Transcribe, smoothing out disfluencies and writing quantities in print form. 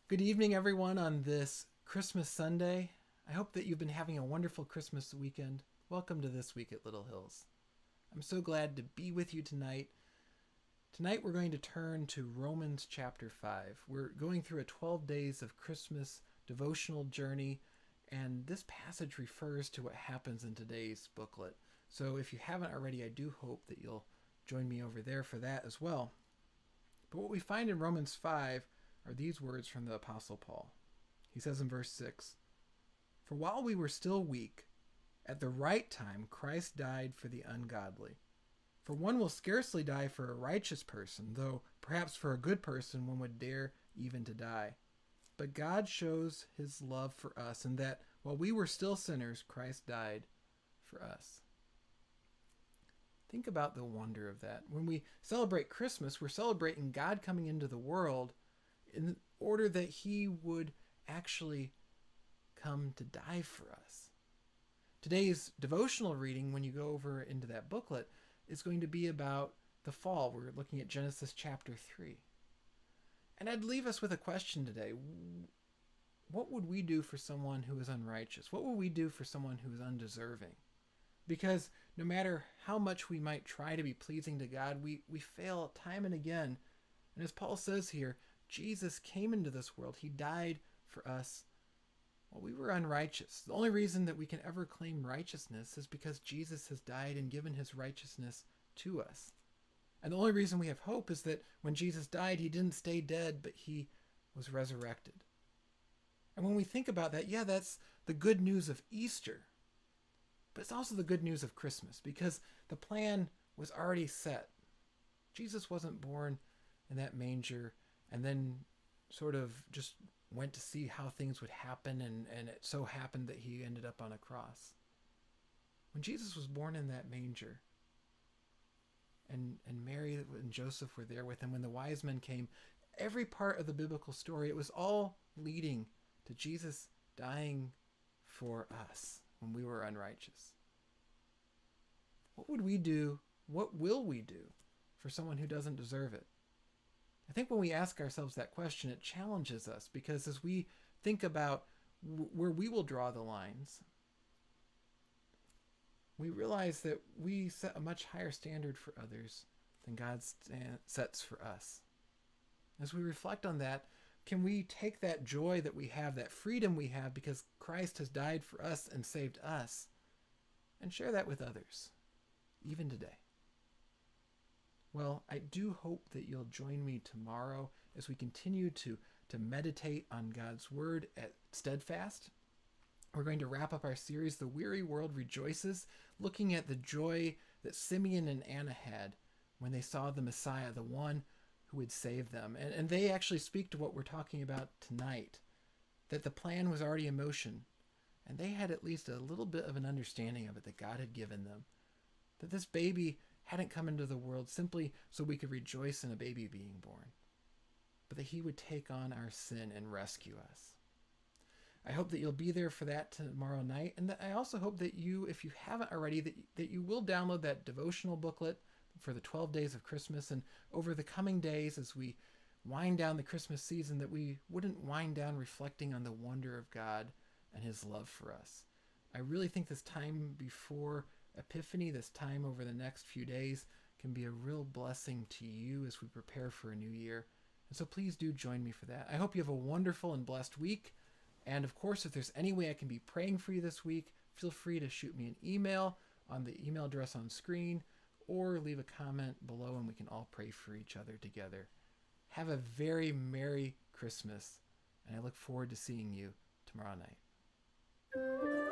Good evening, everyone, on this Christmas Sunday. I hope that you've been having a wonderful Christmas weekend. Welcome to This Week at Little Hills. I'm so glad to be with you tonight. Tonight, we're going to turn to Romans chapter 5. We're going through a 12 days of Christmas devotional journey, and this passage refers to what happens in today's booklet. So if you haven't already, I do hope that you'll join me over there for that as well. But what we find in Romans 5 are these words from the Apostle Paul. He says in verse 6, "For while we were still weak, at the right time Christ died for the ungodly. For one will scarcely die for a righteous person, though perhaps for a good person one would dare even to die. But God shows his love for us, in that while we were still sinners, Christ died for us." Think about the wonder of that. When we celebrate Christmas, we're celebrating God coming into the world in order that he would actually come to die for us. Today's devotional reading, when you go over into that booklet, is going to be about the fall. We're looking at Genesis chapter 3. And I'd leave us with a question today. What would we do for someone who is unrighteous? What would we do for someone who is undeserving? Because no matter how much we might try to be pleasing to God, we fail time and again. And as Paul says here, Jesus came into this world. He died for us while we were unrighteous. The only reason that we can ever claim righteousness is because Jesus has died and given his righteousness to us. And the only reason we have hope is that when Jesus died, he didn't stay dead, but he was resurrected. And when we think about that, yeah, that's the good news of Easter. But it's also the good news of Christmas, because the plan was already set. Jesus wasn't born in that manger and then sort of just went to see how things would happen, and it so happened that he ended up on a cross. When Jesus was born in that manger, and Mary and Joseph were there with him, when the wise men came, every part of the biblical story, it was all leading to Jesus dying for us when we were unrighteous. What would we do? What will we do for someone who doesn't deserve it? I think when we ask ourselves that question, it challenges us, because as we think about where we will draw the lines, we realize that we set a much higher standard for others than God sets for us. As we reflect on that, can we take that joy that we have, that freedom we have because Christ has died for us and saved us, and share that with others, even today? Well, I do hope that you'll join me tomorrow as we continue to meditate on God's Word at Steadfast. We're going to wrap up our series, The Weary World Rejoices, looking at the joy that Simeon and Anna had when they saw the Messiah, the one who would save them. And they actually speak to what we're talking about tonight, that the plan was already in motion, and they had at least a little bit of an understanding of it that God had given them, that this baby hadn't come into the world simply so we could rejoice in a baby being born, but that he would take on our sin and rescue us. I hope that you'll be there for that tomorrow night. And I also hope that you, if you haven't already, that you will download that devotional booklet for the 12 days of Christmas. And over the coming days, as we wind down the Christmas season, that we wouldn't wind down reflecting on the wonder of God and his love for us. I really think this time before Epiphany, this time over the next few days, can be a real blessing to you as we prepare for a new year. And so please do join me for that. I hope you have a wonderful and blessed week. And of course, if there's any way I can be praying for you this week, feel free to shoot me an email on the email address on screen, or leave a comment below and we can all pray for each other together. Have a very Merry Christmas, and I look forward to seeing you tomorrow night.